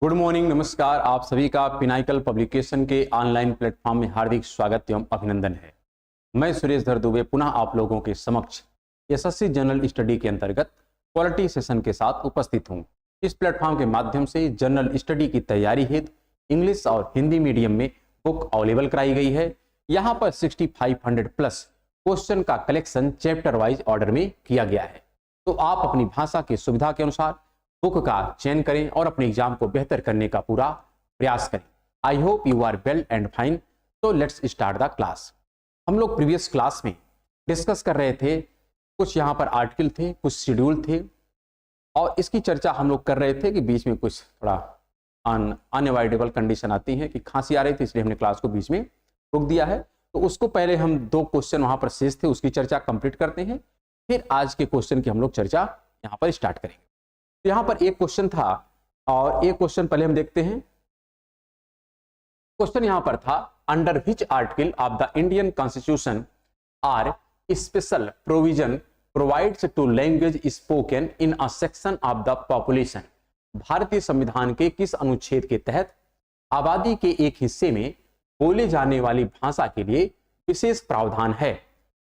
Good morning, नमस्कार। आप सभी का पिनाइकल पब्लिकेशन के ऑनलाइन प्लेटफॉर्म में हार्दिक स्वागत एवं अभिनंदन है। मैं सुरेश धर दुबे पुनः आप लोगों के समक्ष एसएससी जनरल स्टडी के अंतर्गत क्वालिटी सेशन के साथ उपस्थित हूं। इस प्लेटफॉर्म के माध्यम से जनरल स्टडी की तैयारी हेतु इंग्लिश और हिंदी मीडियम में बुक अवेलेबल कराई गई है। यहाँ पर 6500 प्लस क्वेश्चन का कलेक्शन चैप्टर वाइज ऑर्डर में किया गया है। तो आप अपनी भाषा की सुविधा के अनुसार बुक का चयन करें और अपने एग्जाम को बेहतर करने का पूरा प्रयास करें। I hope you are well and fine. तो लेट्स स्टार्ट द क्लास। हम लोग प्रीवियस क्लास में डिस्कस कर रहे थे, कुछ यहाँ पर आर्टिकल थे, कुछ शेड्यूल थे और इसकी चर्चा हम लोग कर रहे थे कि बीच में कुछ थोड़ा अनअवॉइडेबल कंडीशन आती है कि खांसी आ रही थी, इसलिए हमने क्लास को बीच में रोक दिया है। तो उसको पहले हम 2 क्वेश्चन वहां पर शेष थे उसकी चर्चा कंप्लीट करते हैं, फिर आज के क्वेश्चन की हम लोग चर्चा यहाँ पर स्टार्ट करेंगे। तो यहाँ पर एक क्वेश्चन था और एक क्वेश्चन पहले हम देखते हैं। क्वेश्चन यहाँ पर था, under which article of the Indian constitution are special provision provides to language spoken in a section of the population. भारतीय संविधान के किस अनुच्छेद के तहत आबादी के एक हिस्से में बोले जाने वाली भाषा के लिए विशेष प्रावधान है।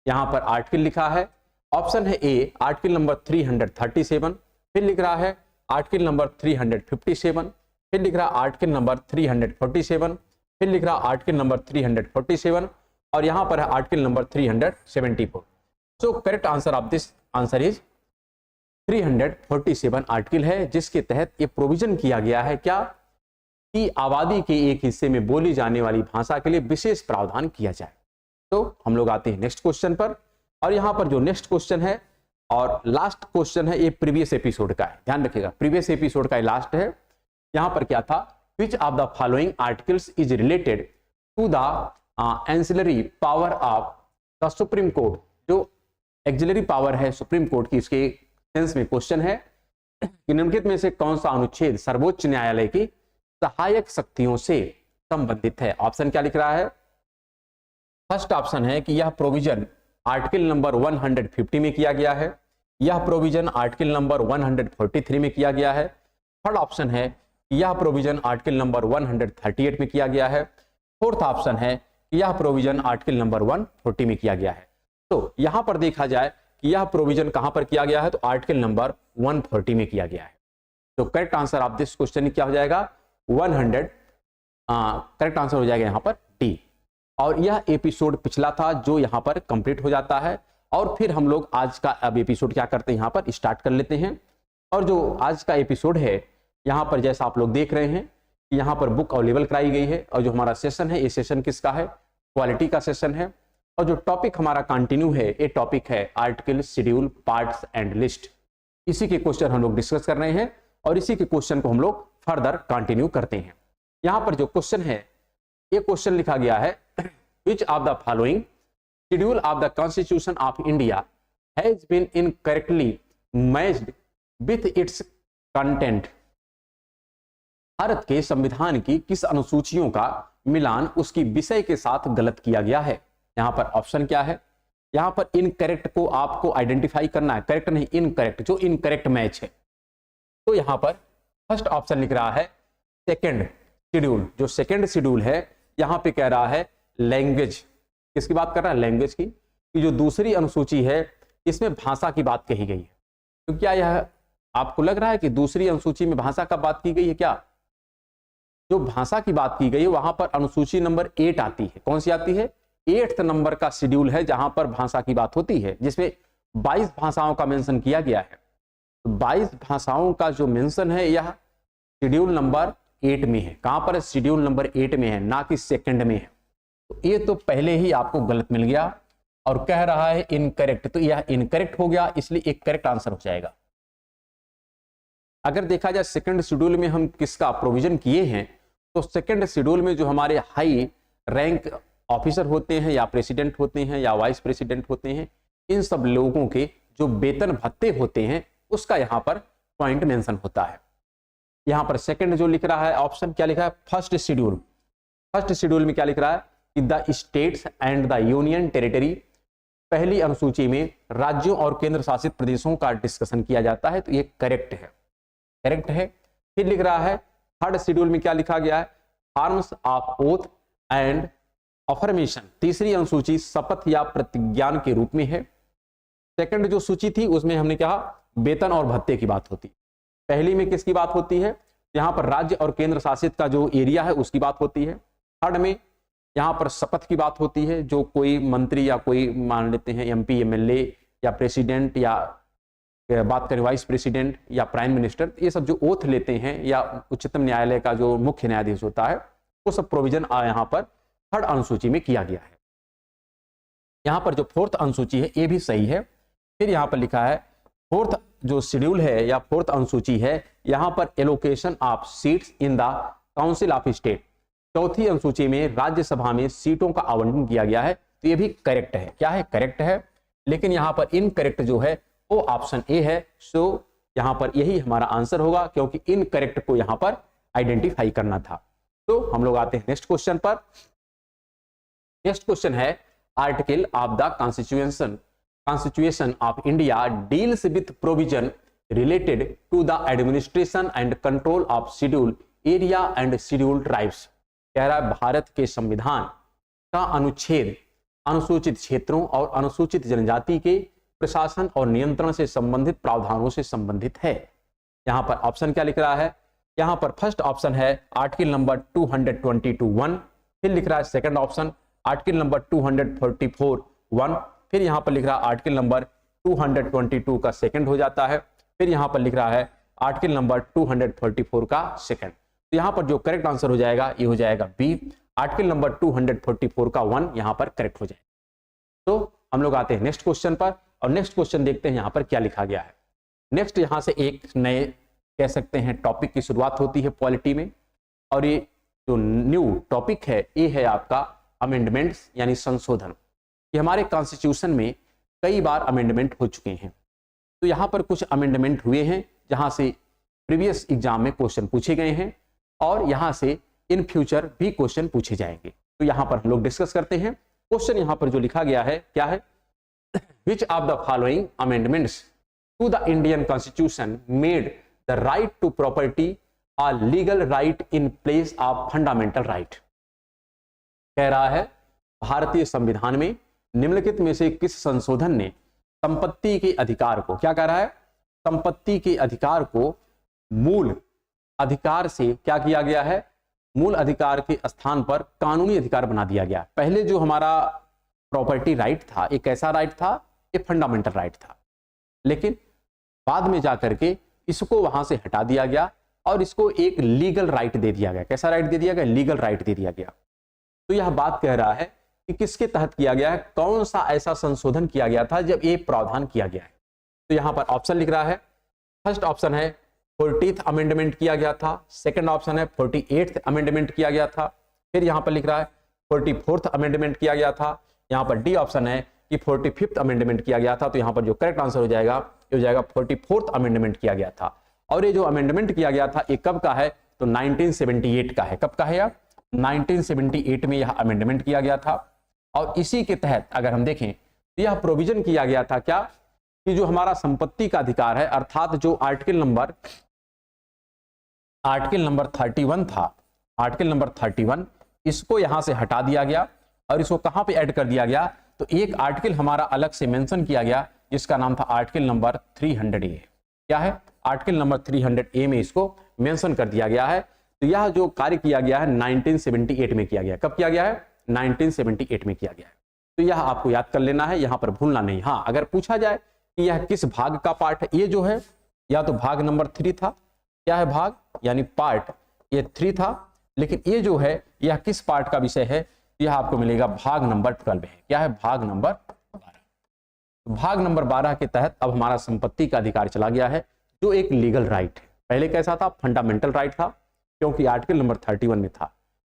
यहाँ पर आर्टिकल लिखा है, ऑप्शन है ए आर्टिकल नंबर 337, फिर लिख रहा है आर्टिकल नंबर 357, फिर लिख रहा आर्टिकल नंबर 347, फिर लिख रहा आर्टिकल नंबर 347 और यहां पर है article number 374। So correct answer of this answer is 347 article है, जिसके तहत ये प्रोविजन किया गया है क्या कि आबादी के एक हिस्से में बोली जाने वाली भाषा के लिए विशेष प्रावधान किया जाए। तो हम लोग आते हैं नेक्स्ट क्वेश्चन पर और यहां पर जो नेक्स्ट क्वेश्चन है और लास्ट क्वेश्चन है, ये प्रीवियस एपिसोड का है, ध्यान रखिएगा प्रीवियस एपिसोड का लास्ट है। यहां पर क्या था, which of the following articles is related to the ancillary power of the supreme court. जो एक्सिलरी पावर है सुप्रीम कोर्ट की, इसके सेंस में क्वेश्चन है कि निम्नलिखित में से कौन सा अनुच्छेद सर्वोच्च न्यायालय की सहायक शक्तियों से संबंधित है। ऑप्शन क्या लिख रहा है, फर्स्ट ऑप्शन है कि यह प्रोविजन आर्टिकल नंबर 150 में किया गया है, यह प्रोविजन आर्टिकल नंबर 143 में किया गया है। थर्ड ऑप्शन है कि यह प्रोविजन आर्टिकल नंबर 138 में किया गया है। फोर्थ ऑप्शन है कि यह प्रोविजन आर्टिकल नंबर 140 में किया गया है। तो यहां पर देखा जाए कि यह प्रोविजन कहां पर किया गया है, तो आर्टिकल नंबर 140 में किया गया है। तो correct answer of this question क्या हो जाएगा, 100। करेक्ट आंसर हो जाएगा यहां पर डी। और यह एपिसोड पिछला था जो यहां पर कंप्लीट हो जाता है और फिर हम लोग आज का अब एपिसोड क्या करते हैं, यहां पर स्टार्ट कर लेते हैं। और जो आज का एपिसोड है यहां पर जैसा आप लोग देख रहे हैं, यहां पर बुक अवेलेबल कराई गई है और जो हमारा सेशन है, ये सेशन किसका है, क्वालिटी का सेशन है। और जो टॉपिक हमारा कंटिन्यू है, ये टॉपिक है article, schedule, parts and list. इसी के क्वेश्चन हम लोग डिस्कस कर रहे हैं और इसी के क्वेश्चन को हम लोग फर्दर कंटिन्यू करते हैं। यहां पर जो क्वेश्चन है, ये क्वेश्चन लिखा गया है, which of the following schedule of the Constitution of India has been incorrectly matched with its content। Bharat के संविधान की किस अनुसूचियों का मिलान उसकी विषय के साथ गलत किया गया है। यहां पर ऑप्शन क्या है, यहां पर इनकरेक्ट को आपको आइडेंटिफाई करना है, करेक्ट नहीं इनकरेक्ट, जो इनकरेक्ट मैच है। तो यहां पर फर्स्ट ऑप्शन लिख रहा है सेकेंड शेड्यूल। जो सेकेंड शेड्यूल है यहां पे कह रहा है लैंग्वेज, किसकी बात कर रहा है, लैंग्वेज की। कि जो दूसरी अनुसूची है इसमें भाषा की बात कही गई है। तो क्या यह आपको लग रहा है कि दूसरी अनुसूची में भाषा का बात की गई है? क्या जो भाषा की बात की गई है वहां पर अनुसूची नंबर 8 आती है। कौन सी आती है, 8th नंबर का शेड्यूल है जहां पर भाषा की बात होती है, जिसमें 22 भाषाओं का मेंशन किया गया है। तो 22 भाषाओं का जो मेंशन है यह शेड्यूल नंबर 8 में है। कहां पर, शेड्यूल नंबर 8 में है, ना कि सेकंड में है। तो ये तो पहले ही आपको गलत मिल गया और कह रहा है इनकरेक्ट, तो यह इनकरेक्ट हो गया, इसलिए एक करेक्ट आंसर हो जाएगा। अगर देखा जाए सेकंड शेड्यूल में हम किसका प्रोविजन किए हैं, तो सेकंड शेड्यूल में जो हमारे हाई रैंक ऑफिसर होते हैं या प्रेसिडेंट होते हैं या वाइस प्रेसिडेंट होते हैं, इन सब लोगों के जो वेतन भत्ते होते हैं उसका यहाँ पर पॉइंट मेंशन होता है। यहाँ पर सेकंड जो लिख रहा है ऑप्शन क्या लिखा है, फर्स्ट शेड्यूल। फर्स्ट शेड्यूल में क्या लिख रहा है कि the states and the union territory, पहली अनुसूची में राज्यों और केंद्र शासित प्रदेशों का डिस्कशन किया जाता है, तो ये करेक्ट है, करेक्ट है। फिर लिख रहा है थर्ड शेड्यूल में क्या लिखा गया है, forms of oath and affirmation. तीसरी अनुसूची शपथ या प्रतिज्ञान के रूप में है। सेकंड जो सूची थी उसमें हमने कहा वेतन और भत्ते की बात होती है। पहली में किसकी बात होती है, यहाँ पर राज्य और केंद्र शासित का जो एरिया है उसकी बात होती है। थर्ड में यहाँ पर शपथ की बात होती है, जो कोई मंत्री या कोई मान लेते हैं एमपी एमएलए या प्रेसिडेंट या बात करें वाइस प्रेसिडेंट या प्राइम मिनिस्टर, ये सब जो ओथ लेते हैं या उच्चतम न्यायालय का जो मुख्य न्यायाधीश होता है, वो सब प्रोविजन यहाँ पर थर्ड अनुसूची में किया गया है। यहाँ पर जो फोर्थ अनुसूची है ये भी सही है। फिर यहाँ पर लिखा है फोर्थ जो शेड्यूल है या फोर्थ अनुसूची है, यहाँ पर allocation of seats in the council of state. चौथी अनुसूची में राज्यसभा में सीटों का आवंटन किया गया है, तो ये भी करेक्ट है। क्या है, करेक्ट है। लेकिन यहाँ पर इनकरेक्ट जो है वो ऑप्शन ए है। सो यहाँ पर यही हमारा आंसर होगा, क्योंकि इनकरेक्ट को यहाँ पर आइडेंटिफाई करना था। तो हम लोग आते हैं नेक्स्ट क्वेश्चन पर। नेक्स्ट क्वेश्चन है article of the constitution of India deals with provision related to the administration and control of schedule area and schedule tribes. कह रहा है भारत के संविधान का अनुच्छेद अनुसूचित क्षेत्रों और अनुसूचित जनजाति के प्रशासन और नियंत्रण से संबंधित प्रावधानों से संबंधित है। यहां पर ऑप्शन क्या लिख रहा है, यहां पर फर्स्ट ऑप्शन है आर्टिकल नंबर 222(1), फिर लिख रहा है सेकंड ऑप्शन आर्टिकल नंबर 244(1), फिर यहां पर लिख रहा है आर्टिकल नंबर 222 का सेकंड हो जाता है, फिर यहां पर लिख रहा है आर्टिकल नंबर 244 का सेकंड। तो यहां पर जो करेक्ट आंसर हो जाएगा ये हो जाएगा बी, आर्टिकल नंबर 244 का 1 यहां पर करेक्ट हो जाएगा। तो हम लोग आते हैं नेक्स्ट क्वेश्चन पर, और नेक्स्ट क्वेश्चन देखते हैं यहां पर क्या लिखा गया है। नेक्स्ट यहां से एक नए कह सकते हैं टॉपिक की शुरुआत होती है पॉलिटी में, और ये जो न्यू टॉपिक है ये है आपका अमेंडमेंट्स यानी संशोधन। ये हमारे कॉन्स्टिट्यूशन में कई बार अमेंडमेंट हो चुके हैं। तो यहाँ पर कुछ अमेंडमेंट हुए हैं जहाँ से प्रीवियस एग्जाम में क्वेश्चन पूछे गए हैं, और यहाँ से इन फ्यूचर भी क्वेश्चन पूछे जाएंगे। तो यहाँ पर हम लोग डिस्कस करते हैं। क्वेश्चन यहाँ पर जो लिखा गया है क्या है, which of the following amendments to the Indian constitution made the right to property a legal right in place of fundamental right. कह रहा है भारतीय संविधान में निम्नलिखित में से किस संशोधन ने संपत्ति के अधिकार को, क्या कह रहा है, संपत्ति के अधिकार को मूल अधिकार से क्या किया गया है, मूल अधिकार के स्थान पर कानूनी अधिकार बना दिया गया। पहले जो हमारा प्रॉपर्टी राइट था एक ऐसा राइट था, एक फंडामेंटल राइट था, लेकिन बाद में जाकर के इसको वहां से हटा दिया गया और इसको एक लीगल राइट दे दिया गया। कैसा राइट दे दिया गया, लीगल राइट दे दिया गया। तो यह बात कह रहा है कि किसके तहत किया गया है, कौन सा ऐसा संशोधन किया गया था जब ये प्रावधान किया गया है। तो यहां पर ऑप्शन लिख रहा है, फर्स्ट ऑप्शन है 40th अमेंडमेंट किया गया था, सेकंड ऑप्शन है 48th अमेंडमेंट किया गया था, फिर यहां पर लिख रहा है 44th अमेंडमेंट किया गया था, यहां पर डी ऑप्शन है कि 45th अमेंडमेंट किया गया था। तो यहां पर जो करेक्ट आंसर हो जाएगा ये हो जाएगा 44th अमेंडमेंट किया गया था। और ये जो अमेंडमेंट किया गया था ये कब का है, तो 1978 का है। कब का है यार, 1978 में यह अमेंडमेंट किया गया था। और इसी के तहत अगर हम देखें तो यह प्रोविजन किया गया था क्या, कि जो हमारा संपत्ति का अधिकार है, अर्थात जो आर्टिकल नंबर 31 था, आर्टिकल नंबर 31, इसको यहां से हटा दिया गया और इसको कहां पे ऐड कर दिया गया, तो एक आर्टिकल हमारा अलग से मेंशन किया गया जिसका नाम था आर्टिकल नंबर 300A। क्या है, आर्टिकल नंबर 300A में इसको मेंशन कर दिया गया है। तो यह जो कार्य किया गया है 1978 में किया गया। कब किया गया है, 1978 में किया गया है। तो यह आपको याद कर लेना है, यहां पर भूलना नहीं। हाँ, अगर पूछा जाए कि यह किस भाग का पार्ट है, ये जो है या तो भाग नंबर 3 था, क्या है भाग यानी पार्ट, ये 3 था, लेकिन ये जो है यह किस पार्ट का विषय है, यह आपको मिलेगा भाग नंबर 12 है। क्या है, भाग नंबर 12। तो भाग नंबर 12 के तहत अब हमारा संपत्ति का अधिकार चला गया है, जो एक लीगल राइट है। पहले कैसा था, फंडामेंटल राइट था, क्योंकि आर्टिकल नंबर 31 में था,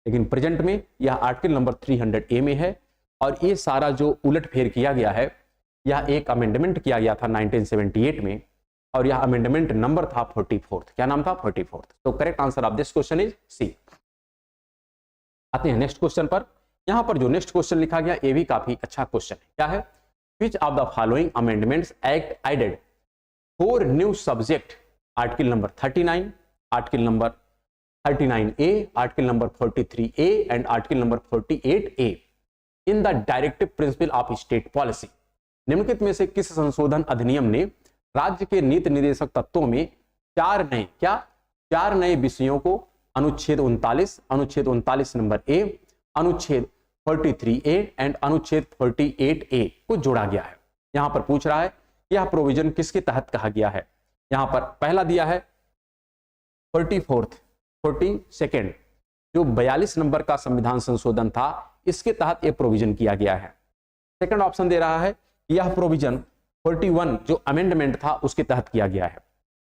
लेकिन प्रेजेंट में यह आर्टिकल नंबर 300A में है। और ये सारा जो उलट फेर किया गया है, यह एक अमेंडमेंट किया गया था 1978 में, और यह अमेंडमेंट नंबर था 44th। क्या नाम था, 44th। तो correct answer of this question is C. आते हैं नेक्स्ट क्वेश्चन पर। यहां पर जो नेक्स्ट क्वेश्चन लिखा गया ये भी काफी अच्छा क्वेश्चन है। क्या है, which of the following amendments act added 4 new subject, article number 39, article number 39A, article number 43A and article number 48A in the directive principle of state policy. निम्नलिखित में से किस संशोधन अधिनियम ने राज्य के नीति निर्देशक तत्वों में चार नए विषयों को अनुच्छेद 39 नंबर ए, अनुच्छेद 43A एंड अनुच्छेद 48A को जोड़ा गया है। यहां पर पूछ रहा है यह प्रोविजन किसके तहत कहा गया है। यहां पर पहला दिया है 42 जो 42 नंबर का संविधान संशोधन था, इसके तहत यह प्रोविजन किया गया है। सेकंड ऑप्शन दे रहा है यह प्रोविजन 41 जो अमेंडमेंट था उसके तहत किया गया है।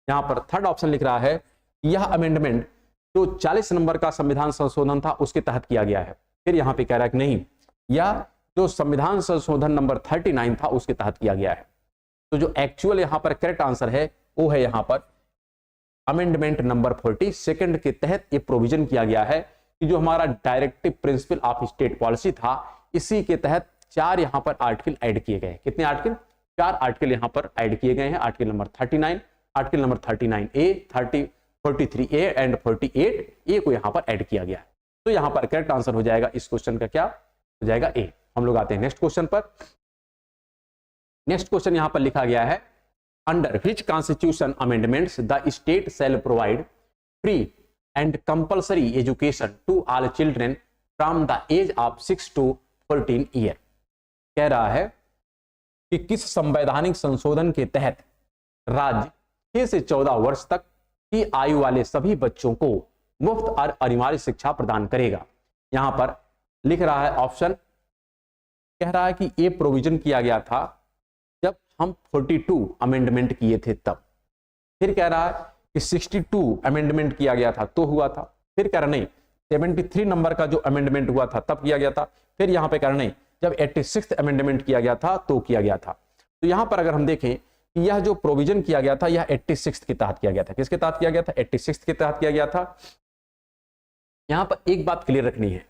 यहां पर थर्ड ऑप्शन लिख रहा है यह अमेंडमेंट जो 40 नंबर का संविधान संशोधन था उसके तहत किया गया है। फिर यहां पे कह रहा है कि नहीं, यह जो संविधान संशोधन नंबर 39 था उसके तहत किया गया है। तो जो एक्चुअल यहां पर करेक्ट आंसर है वो है यहां पर अमेंडमेंट नंबर 42 के तहत ये प्रोविजन किया गया है कि जो हमारा directive principle of state policy था, इसी के तहत 4 यहां पर आर्टिकल ऐड किए गए। कितने आर्टिकल? 4 आर्टिकल यहां पर ऐड किए गए हैं। Article number 39, article number 39A, 43A and 48A को यहां पर ऐड किया गया है। तो यहां पर करेक्ट आंसर हो जाएगा इस क्वेश्चन का, क्या हो जाएगा? ए। हम लोग आते हैं नेक्स्ट क्वेश्चन पर। नेक्स्ट क्वेश्चन यहां पर लिखा गया है under which constitution amendments the state shall provide free and compulsory education to all children from the age of 6 to 14 year. कह रहा है कि किस संवैधानिक संशोधन के तहत राज्य 6 से 14 वर्ष तक की आयु वाले सभी बच्चों को मुफ्त और अनिवार्य शिक्षा प्रदान करेगा। यहां पर लिख रहा है ऑप्शन, कह रहा है कि ये प्रोविजन किया गया था जब हम 42 अमेंडमेंट किए थे तब। फिर कह रहा है कि 62 अमेंडमेंट किया गया था तो हुआ था। फिर कह रहा नहीं 73 नंबर का जो अमेंडमेंट हुआ था तब किया गया था। फिर यहां पे कह रहा नहीं जब 86 अमेंडमेंट किया गया था तो किया गया था। तो यहां पर अगर हम देखें कि यह जो प्रोविजन किया गया था यह 86 के तहत किया गया था। किसके तहत किया गया था? 86 के तहत किया गया था। यहां पर एक बात क्लियर रखनी है,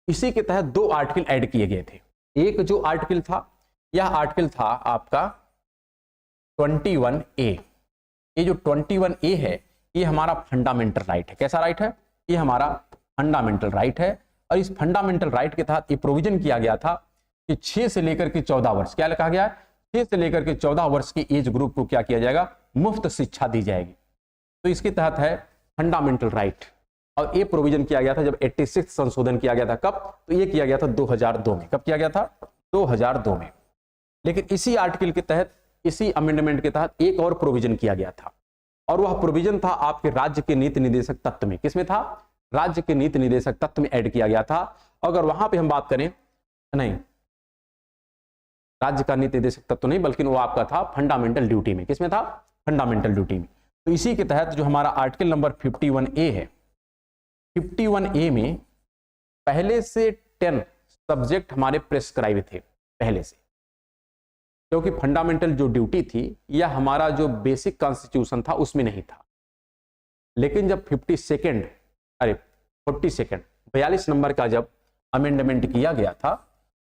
इसी के तहत 2 आर्टिकल ऐड किए गए थे। एक जो आर्टिकल था यह आर्टिकल था आपका 21A। ये जो 21A है ये हमारा फंडामेंटल राइट है। कैसा राइट है? ये हमारा फंडामेंटल राइट है। और इस फंडामेंटल राइट के तहत ये प्रोविजन किया गया था कि 6 से लेकर के 14 वर्ष, क्या लिखा गया है? 6 से लेकर के 14 वर्ष के एज ग्रुप को क्या किया जाएगा? मुफ्त शिक्षा दी जाएगी। तो इसके तहत है फंडामेंटल राइट। और ये प्रोविजन किया गया था जब 86 संशोधन किया गया था। कब? तो ये किया गया था 2002 में। कब किया गया था? 2002 में। लेकिन इसी आर्टिकल के तहत, इसी अमेंडमेंट के तहत एक और प्रोविजन किया गया था, और वह प्रोविजन था आपके राज्य के नीति निर्देशक तत्व में। किसमें था? राज्य के नीति निर्देशक तत्व में ऐड किया गया था। अगर वहां पे हम बात करें, नहीं राज्य का नीति निर्देशक तत्व नहीं, बल्कि वो आपका था फंडामेंटल ड्यूटी में। किसमें था? फंडामेंटल ड्यूटी में। तो इसी के तहत जो हमारा आर्टिकल नंबर 51A है, 51A में पहले से 10 सब्जेक्ट हमारे प्रेस्क्राइब थे पहले से, क्योंकि फंडामेंटल जो ड्यूटी थी यह हमारा जो बेसिक कॉन्स्टिट्यूशन था उसमें नहीं था। लेकिन जब 42 नंबर का जब अमेंडमेंट किया गया था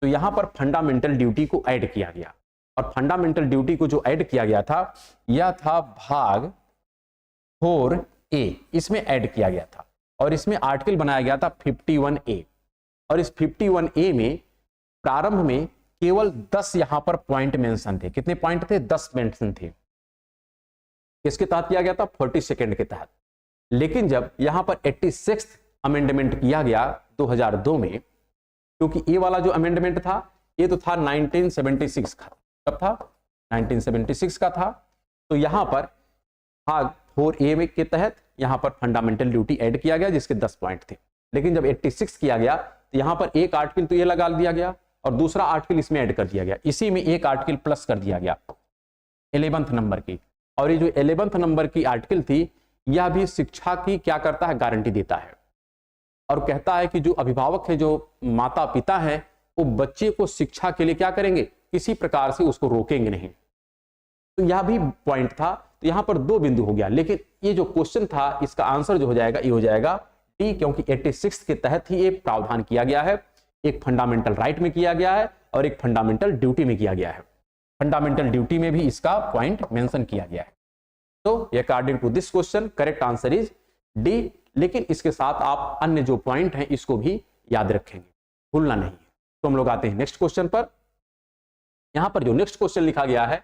तो यहां पर फंडामेंटल ड्यूटी को ऐड किया गया। और फंडामेंटल ड्यूटी को जो ऐड किया गया था यह था भाग 4A, इसमें ऐड किया गया था। और इसमें आर्टिकल बनाया गया था 51A। और इस 51A में प्रारंभ में केवल 10 यहां पर पॉइंट मेंशन थे। कितने पॉइंट थे? 10 मेंशन थे। किसके तहत किया गया था? 42 के तहत। लेकिन जब यहां पर 86 अमेंडमेंट किया गया 2002 में, क्योंकि ये वाला जो अमेंडमेंट था ये तो था 1976 का। कब था? 1976 का था। तो यहां पर भाग 4A में के तहत यहां पर फंडामेंटल ड्यूटी ऐड किया गया जिसके 10 पॉइंट थे। लेकिन जब 86 किया गया तो यहां पर एक आर्टिकल तो ये लगा दिया गया और दूसरा आर्टिकल इसमें ऐड कर दिया गया। इसी में एक आर्टिकल प्लस कर दिया गया 11th नंबर की। और ये जो 11th नंबर की आर्टिकल थी यह भी शिक्षा की क्या करता है? गारंटी देता है। और कहता है कि जो अभिभावक है, जो माता पिता है, वो बच्चे को शिक्षा के लिए क्या करेंगे? किसी प्रकार से उसको रोकेंगे नहीं। तो यह भी पॉइंट था। तो यहां पर 2 बिंदु हो गया। लेकिन ये जो क्वेश्चन था इसका आंसर जो हो जाएगा ये हो जाएगा डी, क्योंकि 86 के तहत ही ये प्रावधान किया गया है। एक फंडामेंटल राइट में किया गया है और एक फंडामेंटल ड्यूटी में किया गया है। फंडामेंटल ड्यूटी में भी इसका पॉइंट मेंशन किया गया है। तो according to this question correct answer is D, लेकिन इसके साथ आप अन्य जो पॉइंट हैं इसको भी याद रखेंगे, भूलना नहीं है। तो हम लोग आते हैं नेक्स्ट क्वेश्चन पर। यहां पर जो नेक्स्ट क्वेश्चन लिखा गया है,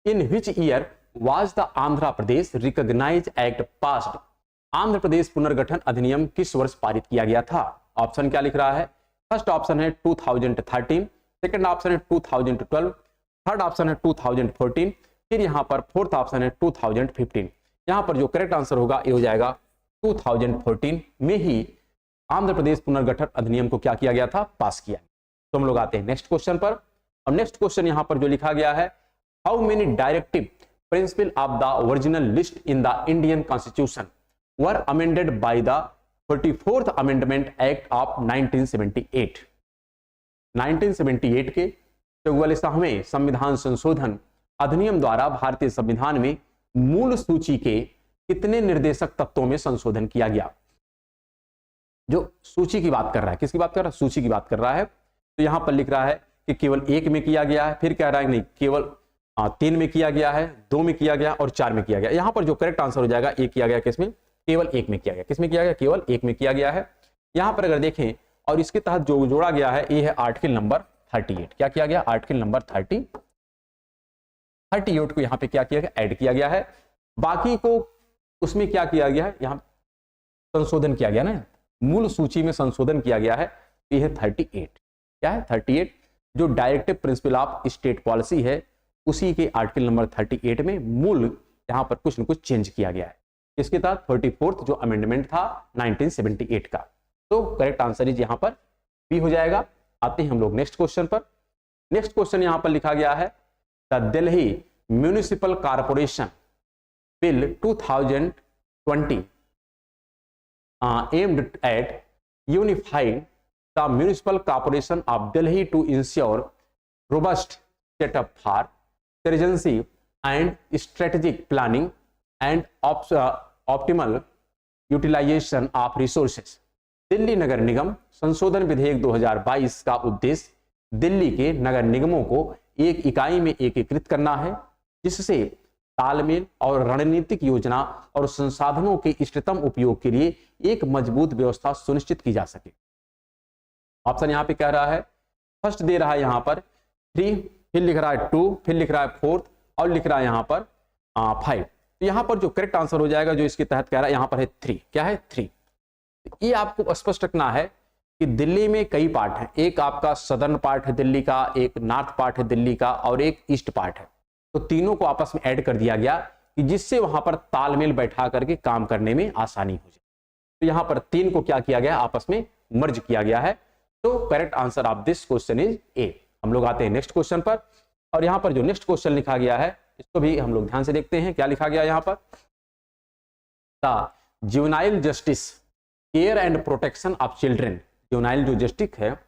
in which year was the Andhra Pradesh recognise act passed? Andhra Pradesh पुनर्गठन अधिनियम किस वर्ष पारित किया गया था? ऑप्शन क्या लिख रहा है? फर्स्ट ऑप्शन है 2013, सेकंड ऑप्शन है 2012, थर्ड ऑप्शन है 2014, फिर यहां पर फोर्थ ऑप्शन है 2015। यहां पर जो करेक्ट आंसर होगा ये हो जाएगा 2014 में ही आंध्र प्रदेश पुनर्गठन अधिनियम को क्या किया गया था? पास किया। तो हम लोग आते हैं नेक्स्ट क्वेश्चन पर। और नेक्स्ट क्वेश्चन यहां पर जो लिखा गया है, how many directive principle of the original list in the Indian constitution were amended by the 44th amendment act of 1978? 1978 के 44वें संविधान संशोधन अधिनियम द्वारा भारतीय संविधान में मूल सूची के कितने निर्देशक तत्वों में संशोधन किया गया? जो सूची की बात कर रहा है, किसकी बात कर रहा है? सूची की बात कर रहा है। तो यहां पर लिख रहा है कि केवल 1 में किया गया है, फिर कह रहा है नहीं केवल 3 में किया गया है, 2 में किया गया और 4 में किया गया। यहां पर जो करेक्ट आंसर हो जाएगा, एक किया गया किसमें? केवल 1 में किया गया। किसमें किया गया? केवल 1 में किया गया है। यहां पर अगर देखें और इसके तहत जो जोड़ा गया है ये है आर्टिकल नंबर 38। क्या किया गया? आर्टिकल नंबर 38 को यहां पे क्या किया गया? ऐड किया गया है। बाकी को उसमें क्या किया गया है? यहां संशोधन किया गया ना, मूल सूची में संशोधन किया गया है। ये है 38। क्या है? 38 जो directive principle of state policy है उसी के आर्टिकल नंबर 38 में मूल यहां पर कुछ न कुछ चेंज किया गया है। इसके तहत 44th जो अमेंडमेंट था 1978 का। तो करेक्ट आंसर इज यहां पर बी हो जाएगा। आते हैं हम लोग नेक्स्ट क्वेश्चन पर। नेक्स्ट क्वेश्चन यहां पर लिखा गया है, the Delhi municipal corporation bill 2020 aimed at unifying the municipal corporation of Delhi to ensure robust setup for urgency and strategic planning and optimal utilization of resources। Delhi नगर निगम संशोधन विधेयक 2022 का उद्देश्य दिल्ली के नगर निगमों को एक इकाई में एकीकृत करना है, जिससे तालमेल और रणनीतिक योजना और संसाधनों के इष्टतम उपयोग के लिए एक मजबूत व्यवस्था सुनिश्चित की जा सके। ऑप्शन यहां पे कह रहा है, फर्स्ट दे रहा है यहां पर 3, फिर लिख रहा है 2, फिर लिख रहा है 4 और लिख रहा है यहां पर 5। तो यहां पर जो करेक्ट आंसर हो जाएगा जो इसके तहत कह रहा है यहां पर है 3। क्या है? 3। ये आपको स्पष्ट रखना है कि दिल्ली में कई पार्ट हैं। एक आपका सदर्न पार्ट है दिल्ली का, एक नॉर्थ पार्ट है दिल्ली का और एक ईस्ट पार्ट है। तो तीनों को आपस में ऐड कर दिया गया कि जिससे वहां पर तालमेल बैठा करके काम करने में आसानी हो जाए। तो यहां पर 3 को क्या किया गया? आपस में मर्ज किया गया है। तो correct answer of this question is ए। हम लोग आते हैं नेक्स्ट क्वेश्चन पर। और यहां पर जो नेक्स्ट क्वेश्चन लिखा गया है इसको भी हम लोग ध्यान से देखते हैं। क्या लिखा गया यहां पर? The juvenile justice care and protection of children, juvenile जो जस्टिस है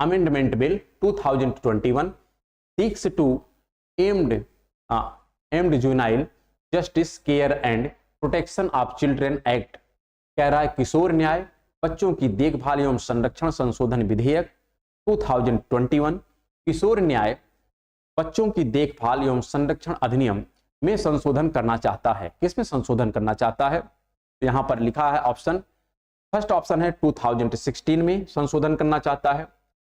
amendment bill 2021 seeks to amend juvenile justice care and protection of children act. कह रहा है किशोर न्याय बच्चों की देखभाल एवं संरक्षण संशोधन विधेयक 2021 किशोर न्याय बच्चों की देखभाल एवं संरक्षण अधिनियम में संशोधन करना चाहता है। किसमें संशोधन करना चाहता है? तो यहां पर लिखा है ऑप्शन, फर्स्ट ऑप्शन है 2016 में संशोधन करना चाहता है,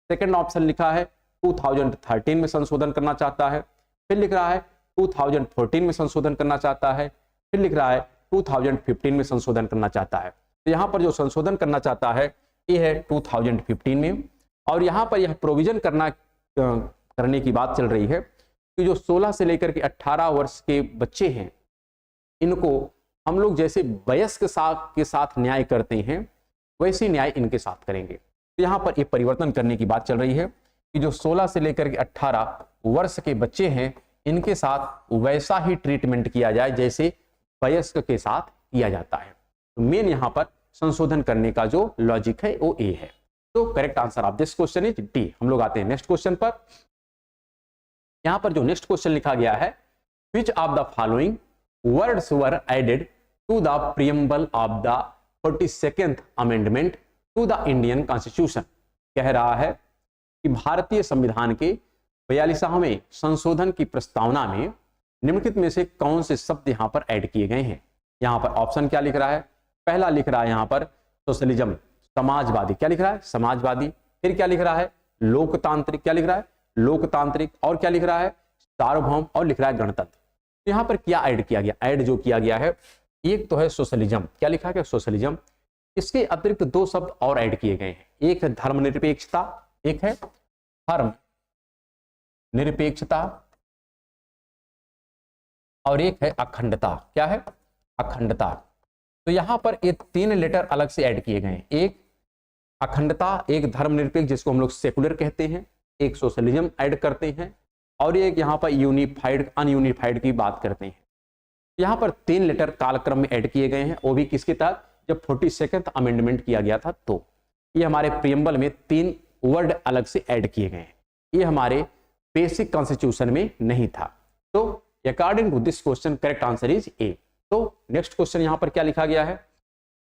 सेकंड ऑप्शन लिखा है 2013 में संशोधन करना चाहता है, फिर लिख रहा है 2014 में संशोधन करना चाहता है, फिर लिख रहा है 2015 में संशोधन करना चाहता है। तो यहां पर जो संशोधन करना चाहता है ये है 2015 में। और यहां पर यह प्रोविजन करने की बात चल रही है कि जो 16 से लेकर के 18 वर्ष के बच्चे हैं इनको हम लोग जैसे वयस्क के साथ न्याय करते हैं वैसे न्याय इनके साथ करेंगे। तो यहाँ पर ये परिवर्तन करने की बात चल रही है कि जो 16 से लेकर के 18 वर्ष के बच्चे हैं इनके साथ वैसा ही ट्रीटमेंट किया जाए जैसे वयस्क के साथ किया जाता है। तो मेन यहाँ पर संशोधन करने का जो लॉजिक है वो ए है। तो correct answer of this question is D. हम लोग आते हैं नेक्स्ट क्वेश्चन पर। यहां पर जो नेक्स्ट क्वेश्चन लिखा गया है, which of the following words were added to the preamble of the 42nd amendment to the Indian constitution. कह रहा है कि भारतीय संविधान के 42वें संशोधन की प्रस्तावना में निम्नलिखित में से कौन से शब्द यहां पर ऐड किए गए हैं। यहां पर ऑप्शन क्या लिख रहा है, पहला लिख रहा है यहाँ पर सोशलिज्म, समाजवादी, क्या लिख रहा है, समाजवादी। फिर क्या लिख रहा है, लोकतांत्रिक, क्या लिख रहा है, लोकतांत्रिक। और क्या लिख रहा है, सार्वभौम। और लिख रहा है गणतंत्र। तो यहाँ पर क्या ऐड किया गया, ऐड जो किया गया है, एक तो है सोशलिज्म, क्या लिखा गया, सोशलिज्म। इसके अतिरिक्त दो शब्द और ऐड किए गए हैं, एक है धर्मनिरपेक्षता, एक है धर्म निरपेक्षता, और एक है अखंडता। क्या है, अखंडता। तो यहां पर ये तीन लेटर अलग से ऐड किए गए हैं, एक अखंडता, एक धर्मनिरपेक्ष जिसको हम लोग सेकुलर कहते हैं, एक सोशलिज्म ऐड करते हैं, और एक यहाँ पर यूनिफाइड अनयूनिफाइड की बात करते हैं। यहाँ पर तीन लेटर कालक्रम में ऐड किए गए हैं, वो भी किसके तहत, जब 42वां अमेंडमेंट किया गया था। तो ये हमारे प्रियम्बल में तीन वर्ड अलग से ऐड किए गए हैं, ये हमारे बेसिक कॉन्स्टिट्यूशन में नहीं था। तो according to this question correct answer is A. तो नेक्स्ट क्वेश्चन यहां पर क्या लिखा गया है,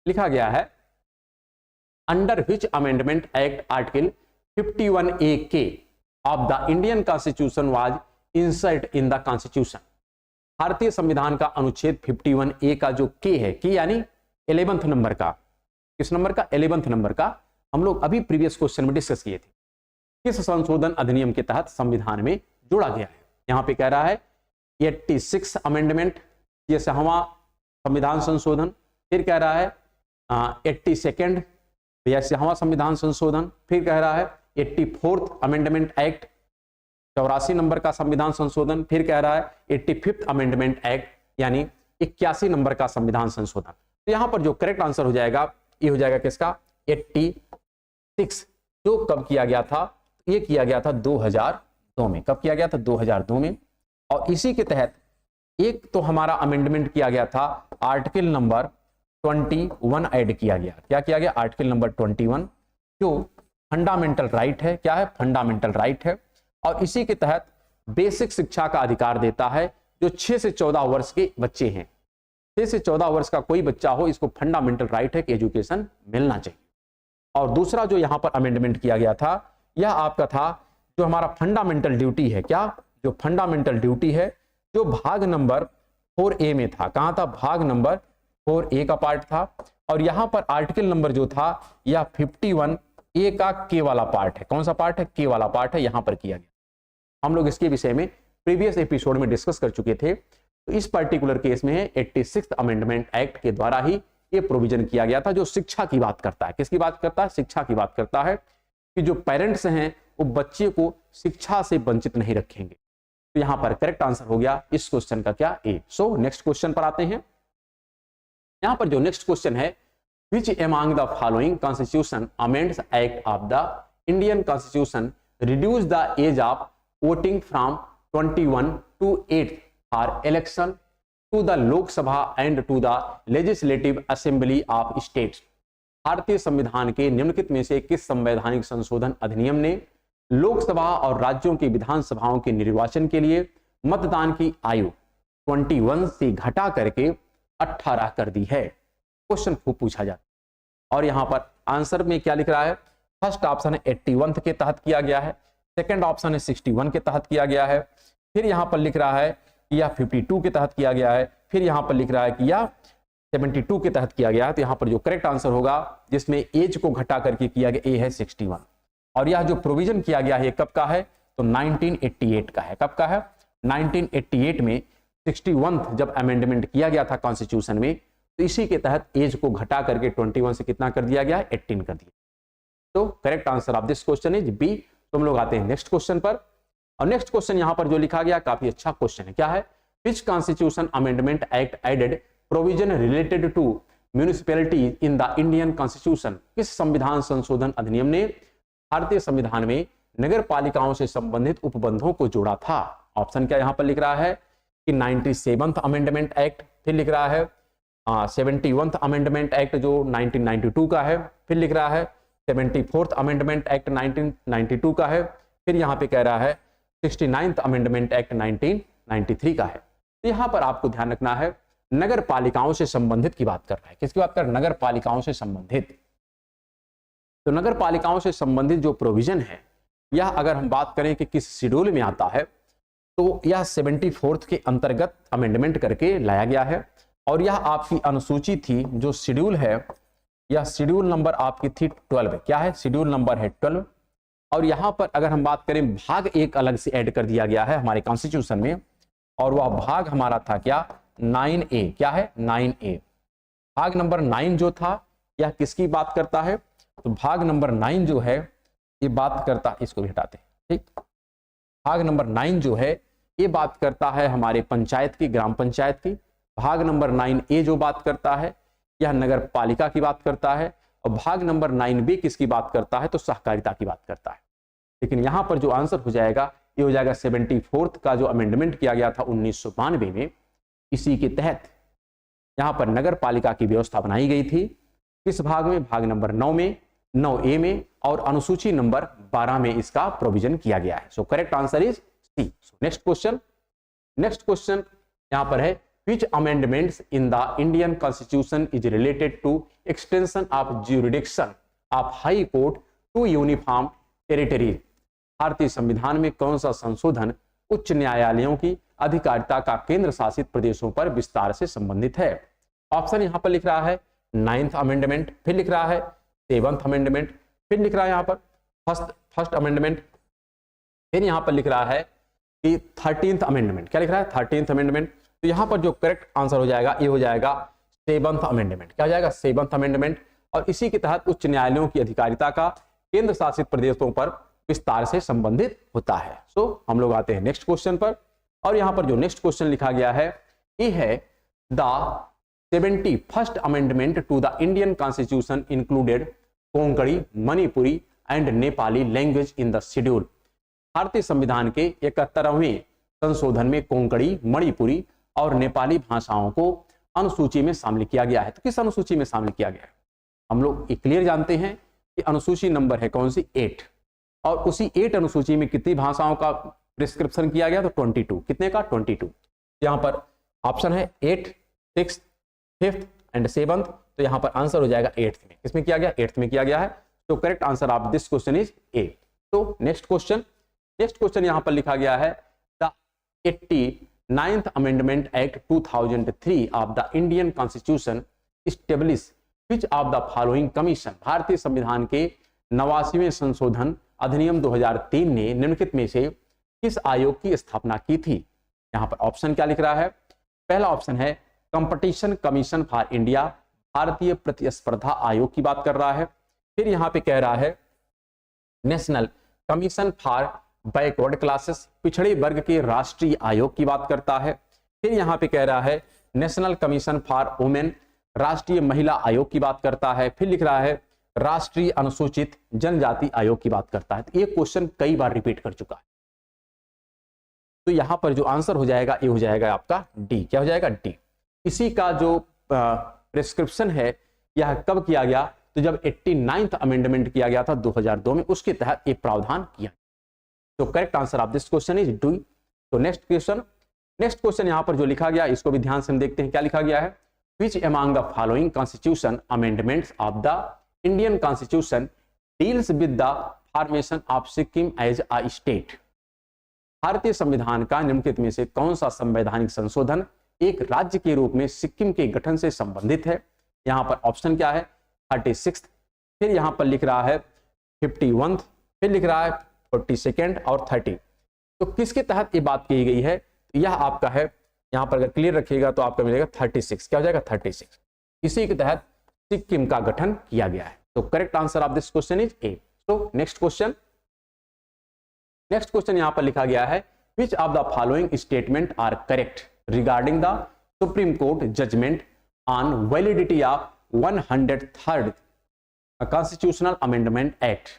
लिखा गया है under which amendment act article 51A के of the Indian constitution was insert in the constitution. भारतीय संविधान का अनुच्छेद 51A का जो के है, के यानी 11th नंबर का, किस नंबर का, 11th नंबर का, हम लोग अभी प्रीवियस क्वेश्चन में डिस्कस किए थे, किस संशोधन अधिनियम के तहत संविधान में जोड़ा गया है। यहां पे कह रहा है 86 अमेंडमेंट, ये 6वां संविधान संशोधन। फिर कह रहा है 82nd या 6वां संविधान संशोधन। फिर कह रहा है 84th अमेंडमेंट एक्ट, 84 नंबर का संविधान संशोधन। फिर कह रहा है 85th अमेंडमेंट एक्ट, यानी 81 नंबर का संविधान संशोधन। तो यहां पर जो करेक्ट आंसर हो जाएगा, ये हो जाएगा किसका, 86, जो कब किया गया था, ये किया गया था 2002 में। कब किया गया था, 2002 में। और इसी के तहत एक तो हमारा अमेंडमेंट किया गया था, आर्टिकल नंबर 21 ऐड किया गया। क्या किया गया, आर्टिकल नंबर 21, जो फंडामेंटल राइट है। क्या है, फंडामेंटल राइट है। और इसी के तहत बेसिक शिक्षा का अधिकार देता है, जो 6 से 14 वर्ष के बच्चे हैं, 6 से 14 वर्ष का कोई बच्चा हो, इसको फंडामेंटल राइट है कि एजुकेशन मिलना चाहिए। और दूसरा जो यहां पर अमेंडमेंट किया गया था, यह आपका था जो हमारा फंडामेंटल ड्यूटी है। क्या, जो फंडामेंटल ड्यूटी है, जो भाग नंबर 4A में था। कहां था, भाग नंबर 4A का पार्ट था। और यहां पर आर्टिकल नंबर जो था, यह 51A का के वाला पार्ट है। कौन सा पार्ट है, के वाला पार्ट है, यहां पर किया गया। हम लोग इसके विषय में प्रीवियस एपिसोड में डिस्कस कर चुके थे। तो इस पर्टिकुलर केस में 86th अमेंडमेंट एक्ट के द्वारा ही ये प्रोविजन किया गया था, जो शिक्षा की बात करता है। किसकी बात करता है, शिक्षा की बात करता है, कि जो पेरेंट्स हैं वो बच्चे को शिक्षा से वंचित नहीं रखेंगे। तो यहां पर करेक्ट आंसर हो गया इस क्वेश्चन का, क्या, ए। सो नेक्स्ट क्वेश्चन पर आते हैं। यहां पर जो नेक्स्ट क्वेश्चन है, which among the following constitution amends act of the Indian constitution reduce the age of voting from 21 to 8 for election to the Lok Sabha and to the legislative assembly of states. भारतीय संविधान के निम्नलिखित में से किस संवैधानिक संशोधन अधिनियम ने लोकसभा और राज्यों की विधानसभाओं के निर्वाचन के लिए मतदान की आयु 21 से घटा करके 18 कर दी है। क्वेश्चन खूब पूछा जाता है। और यहां पर आंसर में क्या लिख रहा है, फर्स्ट ऑप्शन है 81 के तहत किया गया है, सेकंड ऑप्शन है 61 के तहत किया गया है, फिर यहां पर लिख रहा है कि यह 52 के तहत किया गया है, फिर यहां पर लिख रहा है कि यह 72 के तहत किया गया है। तो यहां पर जो करेक्ट आंसर होगा, जिसमें एज को घटा करके किया गया, ए है 61। और यह जो प्रोविजन किया गया है कब का है, तो 1988 का है। कब का है, 1988 में 61 जब अमेंडमेंट किया गया था कॉन्स्टिट्यूशन में, तो इसी के तहत एज को घटा करके 21 से कितना कर दिया गया है, 18 कर दिया। तो correct answer of this question is B. तो हम लोग आते हैं नेक्स्ट क्वेश्चन पर। और नेक्स्ट क्वेश्चन यहां पर जो लिखा गया काफी अच्छा क्वेश्चन है। क्या है, which constitution amendment act added provision related to municipality in the Indian constitution. किस संविधान संशोधन अधिनियम ने भारतीय संविधान में नगर पालिकाओं से संबंधित उपबंधों को जोड़ा था। ऑप्शन क्या यहां पर लिख रहा है कि 97th अमेंडमेंट एक्ट, फिर लिख रहा है 71th अमेंडमेंट एक्ट जो 1992 का है, फिर लिख रहा है 74th अमेंडमेंट एक्ट 1992 का है, फिर यहां पे कह रहा है 69th अमेंडमेंट एक्ट 1993 का है। तो यहां पर आपको ध्यान रखना है, नगर पालिकाओं से संबंधित की बात कर रहा है। किसकी बात कर, नगर पालिकाओं से संबंधित। तो नगर पालिकाओं से संबंधित जो प्रोविजन है, यह अगर हम बात करें कि किस शेड्यूल में आता है, तो यह 74th के अंतर्गत अमेंडमेंट करके लाया गया है। और यह आपकी अनुसूची थी, जो शेड्यूल है, यह शेड्यूल नंबर आपकी थी 12। क्या है? शेड्यूल नंबर है 12। और यहाँ पर अगर हम बात करें, भाग एक अलग से ऐड कर दिया गया है हमारे कॉन्स्टिट्यूशन में, और वह भाग हमारा था क्या? 9A। क्या है? 9A। भाग नंबर 9 जो था, यह किसकी बात करता है? तो भाग नंबर 9 जो है ये बात करता, इसको भी हटाते हैं, ठीक। भाग नंबर 9 जो है ये बात करता है हमारे पंचायत की, ग्राम पंचायत की। भाग नंबर 9A जो बात करता है यह नगर पालिका की बात करता है। और भाग नंबर 9B किसकी बात करता है? तो सहकारिता की बात करता है। लेकिन यहां पर जो आंसर हो जाएगा ये हो जाएगा 74th का जो अमेंडमेंट किया गया था 1992 में, इसी के तहत यहां पर नगर पालिका की व्यवस्था बनाई गई थी। किस भाग में? भाग नंबर 9 में, 9A में, और अनुसूची नंबर 12 में इसका प्रोविजन किया गया है। So correct answer is C. Next question, next question यहां पर है, which amendments in the Indian Constitution is related to extension of jurisdiction of High Court to uniform territories? भारतीय संविधान में कौन सा संशोधन उच्च न्यायालयों की अधिकारिता का केंद्र शासित प्रदेशों पर विस्तार से संबंधित है? ऑप्शन यहां पर लिख रहा है 9th अमेंडमेंट, फिर लिख रहा है 7th अमेंडमेंट, फिर लिख रहा है यहां पर फर्स्ट अमेंडमेंट, फिर यहां पर लिख रहा है कि 13th अमेंडमेंट। क्या लिख रहा है? 13th amendment. तो यहां पर जो करेक्ट आंसर हो जाएगा ये हो जाएगा 7th अमेंडमेंट। क्या हो जाएगा? 7th amendment. और इसी के तहत उच्च न्यायालयों की अधिकारिता का केंद्र शासित प्रदेशों पर विस्तार से संबंधित होता है। सो हम लोग आते हैं नेक्स्ट क्वेश्चन पर, और यहां पर जो नेक्स्ट क्वेश्चन लिखा गया है ये है, the 71st amendment to the Indian constitution included Konkani, Manipuri and Nepali language in the schedule. भारतीय संविधान के 71वें संशोधन में कोंकणी, मणिपुरी और नेपाली भाषाओं को अनुसूची में शामिल किया गया है। तो किस अनुसूची में शामिल किया गया है? हम लोग ये क्लियर जानते हैं कि अनुसूची नंबर है कौन सी? 8। और उसी 8 अनुसूची में कितनी भाषाओं का प्रिस्क्रिप्शन किया गया? तो 22। कितने का? 22। यहाँ पर ऑप्शन है 8, 6, 5th एंड 7th। तो यहाँ पर आंसर हो जाएगा 8th में। किसमें किया गया? 8th में किया गया है। तो correct answer of this question is A. तो नेक्स्ट क्वेश्चन यहाँ पर लिखा गया है, the 89th Amendment Act 2003 of the Indian Constitution establish which of the following commission? भारतीय संविधान के 89वें संशोधन अधिनियम 2003 ने निम्नलिखित में से किस आयोग की स्थापना की थी? यहाँ पर ऑप्शन क्या लिख रहा है? पहला ऑप्शन है कंपटीशन कमीशन फॉर इंडिया, भारतीय प्रतिस्पर्धा आयोग की बात कर रहा है। फिर यहाँ पे कह रहा है national commission for backward classes, पिछड़े वर्ग के राष्ट्रीय आयोग की बात करता है। फिर यहाँ पे कह रहा है नेशनल कमीशन फॉर वुमेन, राष्ट्रीय महिला आयोग की बात करता है। फिर लिख रहा है राष्ट्रीय अनुसूचित जनजाति आयोग की बात करता है। तो ये क्वेश्चन कई बार रिपीट कर चुका है। तो यहाँ पर जो आंसर हो जाएगा ये हो जाएगा आपका डी। क्या हो जाएगा? डी। इसी का जो प्रिस्क्रिप्शन है यह कब किया गया? तो जब 89th अमेंडमेंट किया गया था 2002 में, उसके तहत ये प्रावधान किया। तो correct answer of this question is D. तो नेक्स्ट क्वेश्चन यहां पर जो लिखा गया इसको भी ध्यान से हम देखते हैं। क्या लिखा गया है? Which among the following constitution amendments of the Indian Constitution deals with the formation of Sikkim as a state? भारतीय संविधान का निम्नलिखित में से कौन सा संवैधानिक संशोधन एक राज्य के रूप में सिक्किम के गठन से संबंधित है? यहाँ पर ऑप्शन क्या है? 36th, फिर यहाँ पर लिख रहा है 51th, फिर लिख रहा है 42nd और 30। तो किसके तहत ये बात की गई है? यह आपका है, यहाँ पर अगर क्लियर रखिएगा तो आपका मिलेगा 36। क्या हो जाएगा? 36। इसी के तहत सिक्किम का गठन किया गया है। तो correct answer of this question is A. तो नेक्स्ट क्वेश्चन यहाँ पर लिखा गया है, which of the following statement are correct regarding the supreme court judgement on validity of 103rd constitutional amendment act?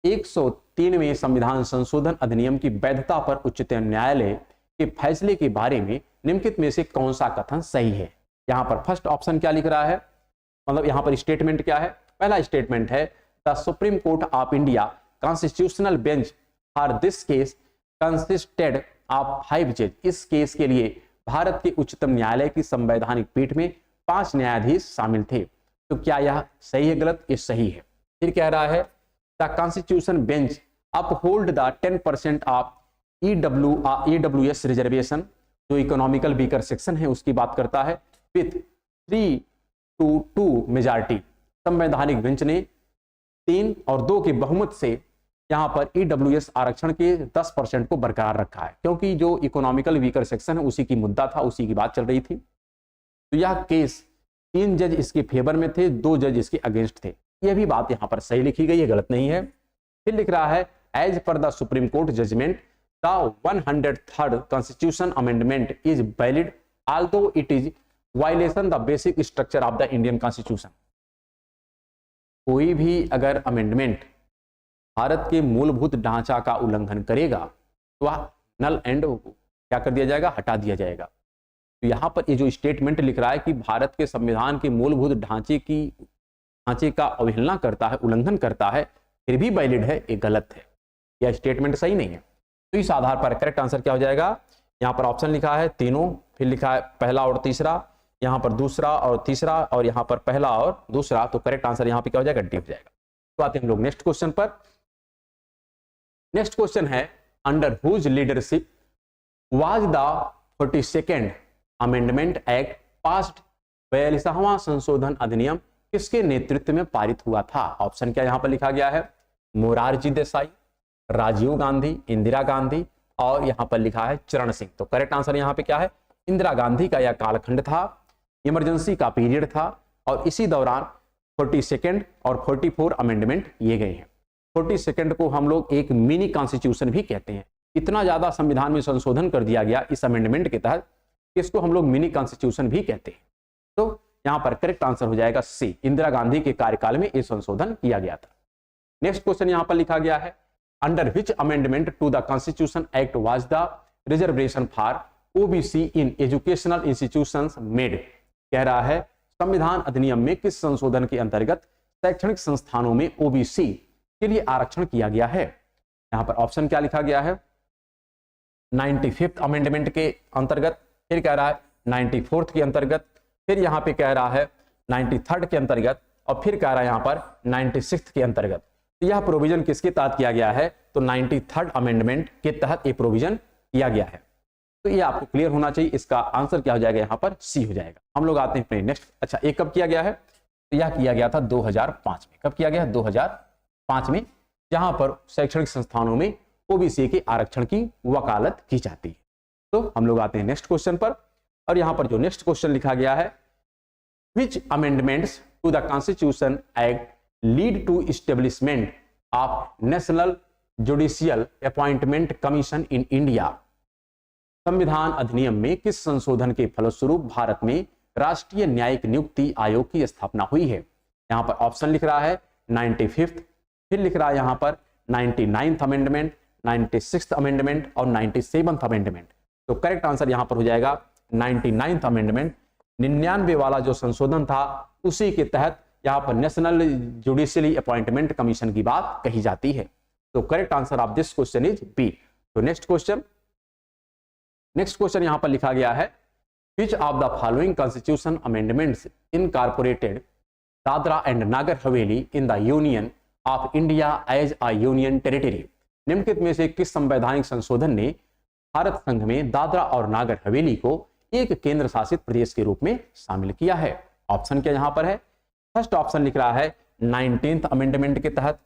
103वें संविधान संशोधन अधिनियम की वैधता पर उच्चतम न्यायालय के फैसले के बारे में निम्नलिखित में से कौन सा कथन सही है? यहाँ पर फर्स्ट ऑप्शन क्या लिख रहा है? मतलब यहाँ पर स्टेटमेंट क्या है? पहला स्टेटमेंट है the supreme court of India constitutional bench for this case consisted of 5 जज। इस केस के लिए भारत के उच्चतम न्यायालय की संवैधानिक पीठ में 5 न्यायाधीश शामिल थे। तो क्या यह सही है गलत? ये सही है। फिर कह रहा है the constitution bench uphold the 10% of EWS reservation, जो इकोनॉमिकल वीकर सेक्शन है उसकी बात करता है। विथ 3-2 मेजॉरिटी, संवैधानिक बेंच ने 3 और 2 के बहुमत से यहाँ पर ईडब्ल्यूएस आरक्षण के 10% को बरकरार रखा है, क्योंकि जो इकोनॉमिकल वीकर सेक्शन है उसी की मुद्दा था, उसी की बात चल रही थी। तो यह केस 3 जज इसके फेवर में थे, 2 जज इसके अगेंस्ट थे। यह भी बात यहाँ पर सही लिखी गई है, गलत नहीं है। फिर लिख रहा है as per the supreme court judgment the 103rd constitution amendment is valid although it is violation the basic structure of the Indian Constitution। कोई भी अगर अमेंडमेंट भारत के मूलभूत ढांचा का उल्लंघन करेगा तो वह नल एंड क्या कर दिया जाएगा, हटा दिया जाएगा। तो यहाँ पर ये जो स्टेटमेंट लिख रहा है कि भारत के संविधान के मूलभूत ढांचे का अवहेलना करता है, उल्लंघन करता है, फिर भी वैलिड है, ये गलत है, यह स्टेटमेंट सही नहीं है। तो इस आधार पर करेक्ट आंसर क्या हो जाएगा, यहाँ पर ऑप्शन लिखा है तीनों, फिर लिखा है पहला और तीसरा, यहाँ पर दूसरा और तीसरा, और यहाँ पर पहला और दूसरा। तो करेक्ट आंसर यहाँ पे क्या हो जाएगा, डी हो जाएगा। तो आते हैं हम लोग नेक्स्ट क्वेश्चन पर। नेक्स्ट क्वेश्चन है under whose leadership was the 42nd amendment act passed, 42वां संशोधन अधिनियम किसके नेतृत्व में पारित हुआ था। ऑप्शन क्या यहाँ पर लिखा गया है, मोरारजी देसाई, राजीव गांधी, इंदिरा गांधी, और यहाँ पर लिखा है चरण सिंह। तो करेक्ट आंसर यहाँ पे क्या है, इंदिरा गांधी का यह कालखंड था, इमरजेंसी का पीरियड था, और इसी दौरान 42nd और 44 अमेंडमेंट किए गए हैं। 42nd को हम लोग एक मिनी कॉन्स्टिट्यूशन भी कहते हैं। इतना ज्यादा संविधान में संशोधन कर दिया गया इस अमेंडमेंट के तहत, इसको हम लोग मिनी कॉन्स्टिट्यूशन भी कहते हैं। तो यहाँ पर करेक्ट आंसर हो जाएगा सी, इंदिरा गांधी के कार्यकाल में यह संशोधन किया गया था। नेक्स्ट क्वेश्चन यहाँ पर लिखा गया है under which amendment to the constitution act was the reservation for OBC in educational institutions made. कह रहा है संविधान अधिनियम में किस संशोधन के अंतर्गत शैक्षणिक संस्थानों में ओबीसी के लिए आरक्षण किया गया है। यहाँ पर ऑप्शन क्या लिखा गया है, 95th अमेंडमेंट के अंतर्गत, फिर कह रहा है 94th के अंतर्गत, फिर यहाँ पे कह रहा है 93rd के अंतर्गत, और फिर कह रहा है यहाँ पर 96th के अंतर्गत। तो यह प्रोविजन किसके तहत किया गया है, तो 93rd अमेंडमेंट के तहत ये प्रोविजन किया गया है। तो ये आपको क्लियर होना चाहिए, इसका आंसर क्या हो जाएगा, यहाँ पर सी हो जाएगा। हम लोग आते हैं अपने नेक्स्ट। अच्छा, ये कब किया गया है, तो यह किया गया था 2005 में। कब किया गया है, 2005 में, जहां पर शैक्षणिक संस्थानों में ओबीसी के आरक्षण की वकालत की जाती है। तो हम लोग आते हैं नेक्स्ट क्वेश्चन पर, और यहाँ पर जो नेक्स्ट क्वेश्चन लिखा गया है which amendments to the constitution act lead to establishment of national judicial appointment commission in India. संविधान अधिनियम में किस संशोधन के फलस्वरूप भारत में राष्ट्रीय न्यायिक नियुक्ति आयोग की स्थापना हुई है। यहाँ पर ऑप्शन लिख रहा है 95th, फिर लिख रहा है यहाँ पर 99th अमेंडमेंट, 96th अमेंडमेंट और 97th अमेंडमेंट। तो करेक्ट आंसर यहाँ पर हो जाएगा 99th अमेंडमेंट। 99 वाला जो संशोधन था उसी के तहत यहाँ पर नेशनल जुडिशियली अपॉइंटमेंट कमीशन की बात कही जाती है। तो correct answer of this question is B. तो नेक्स्ट क्वेश्चन यहाँ पर लिखा गया है which of the following constitution amendments incorporated Dadra and Nagar Haveli in the union of India as a union territory. निम्नलिखित में से किस संवैधानिक संशोधन ने भारत संघ में दादरा और नागर हवेली को एक केंद्र शासित प्रदेश के रूप में शामिल किया है। ऑप्शन क्या यहाँ पर है, फर्स्ट ऑप्शन लिख रहा है 19th अमेंडमेंट के तहत,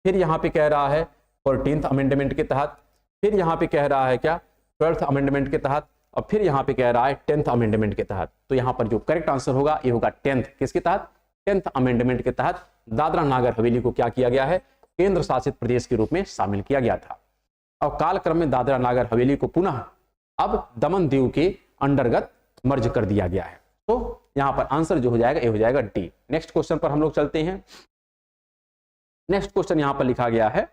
फिर यहाँ पे कह रहा है 14th अमेंडमेंट के तहत, फिर यहाँ पे कह रहा है क्या 12th अमेंडमेंट के तहत, और फिर यहाँ पे कह रहा है 10th अमेंडमेंट के तहत। तो यहाँ पर जो करेक्ट आंसर होगा ये होगा 10th। किसके तहत, 10th अमेंडमेंट के तहत दादरा नागर हवेली को क्या किया गया है, केंद्र शासित प्रदेश के रूप में शामिल किया गया था। और कालक्रम में दादरा नागर हवेली को पुनः अब दमन दीव के अंतर्गत मर्ज कर दिया गया है। तो यहाँ पर आंसर जो हो जाएगा ये हो जाएगा डी। नेक्स्ट क्वेश्चन पर हम लोग चलते हैं। नेक्स्ट क्वेश्चन यहाँ पर लिखा गया है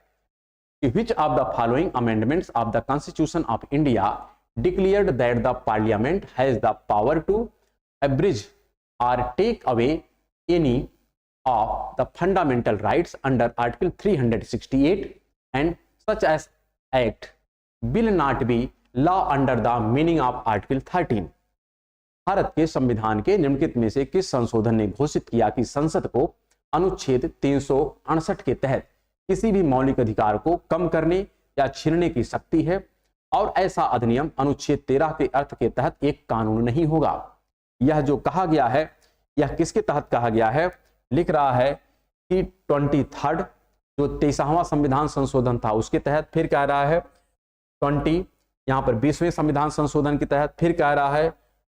which of the following amendments of the Constitution of India declared that the Parliament has the power to abridge or take away any of the fundamental rights under Article 368 and such as act will not be law under the meaning of Article 13। Bharat के संविधान के निम्नलिखित में से किस संशोधन ने घोषित किया कि संसद को अनुच्छेद 368 के तहत किसी भी मौलिक अधिकार को कम करने या छीनने की शक्ति है, और ऐसा अधिनियम अनुच्छेद 13 के अर्थ के तहत एक कानून नहीं होगा। यह जो कहा गया है यह किसके तहत कहा गया है, लिख रहा है कि 23rd जो 23वां संविधान संशोधन था उसके तहत, फिर कह रहा है 20 यहाँ पर 20वें संविधान संशोधन के तहत, फिर कह रहा है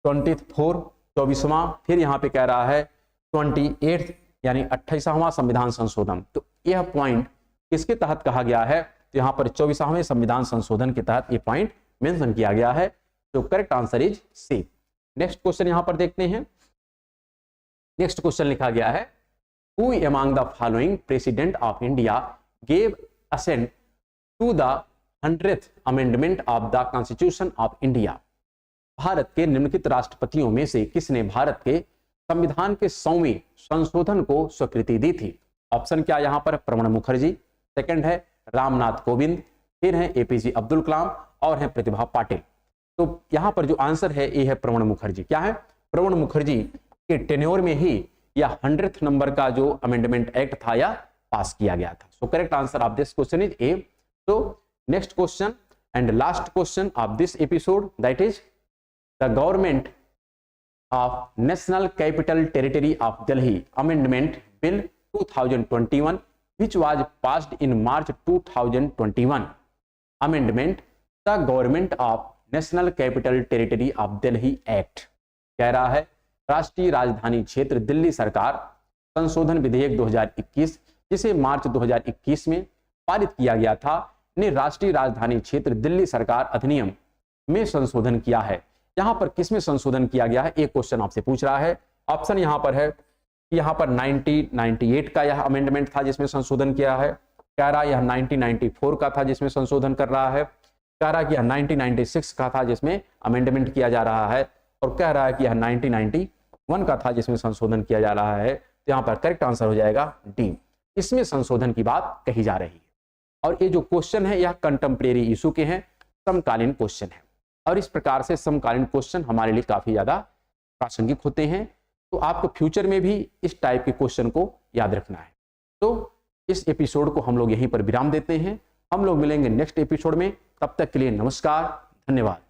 24वां, फिर यहाँ पे कह रहा है 28 यानी 28वां संविधान संशोधन। तो यह पॉइंट किसके तहत कहा गया है, तो यहाँ पर 24वें संविधान संशोधन के तहत ये पॉइंट मेंशन किया गया है। तो correct answer is C. Next question यहाँ पर देखते हैं। नेक्स्ट क्वेश्चन लिखा गया है, who among the following president of India gave assent to the 100th amendment of the constitution of India. भारत के निम्नलिखित राष्ट्रपतियों में से किसने भारत के संविधान के 100वें संशोधन को स्वीकृति दी थी। ऑप्शन क्या यहाँ पर, प्रणब मुखर्जी, सेकंड है रामनाथ कोविंद, फिर है एपीजे अब्दुल कलाम और है प्रतिभा पाटिल। तो यहाँ पर जो आंसर है ये है प्रणब मुखर्जी। क्या है, प्रणब मुखर्जी के टेन्योर में ही यह 100th नंबर का जो अमेंडमेंट एक्ट था यह पास किया गया था। So correct answer of this question is A. तो next question and last question of this episode, that is the government of national capital territory of Delhi amendment bill 2021 which was passed in March 2021 amendment the government of national capital territory of Delhi act। कह रहा है राष्ट्रीय राजधानी क्षेत्र दिल्ली सरकार संशोधन विधेयक 2021 जिसे मार्च 2021 में पारित किया गया था ने राष्ट्रीय राजधानी क्षेत्र दिल्ली सरकार अधिनियम में संशोधन किया है। यहाँ पर किसमें संशोधन किया गया है, एक क्वेश्चन आपसे पूछ रहा है। ऑप्शन यहाँ पर है, यहाँ पर 1998 का यह अमेंडमेंट था जिसमें संशोधन किया है, कह रहा है यह 1994 का था जिसमें संशोधन कर रहा है, कह रहा है कि यह 1996 का था जिसमें अमेंडमेंट किया जा रहा है, और कह रहा है कि यह 1991 का था जिसमें संशोधन किया जा रहा है। तो यहाँ पर करेक्ट आंसर हो जाएगा डी, इसमें संशोधन की बात कही जा रही है। और ये जो क्वेश्चन है यह कंटेम्प्रेरी इशू के हैं, समकालीन क्वेश्चन है, और इस प्रकार से समकालीन क्वेश्चन हमारे लिए काफी ज्यादा प्रासंगिक होते हैं। तो आपको फ्यूचर में भी इस टाइप के क्वेश्चन को याद रखना है। तो इस एपिसोड को हम लोग यहीं पर विराम देते हैं। हम लोग मिलेंगे नेक्स्ट एपिसोड में, तब तक के लिए नमस्कार, धन्यवाद।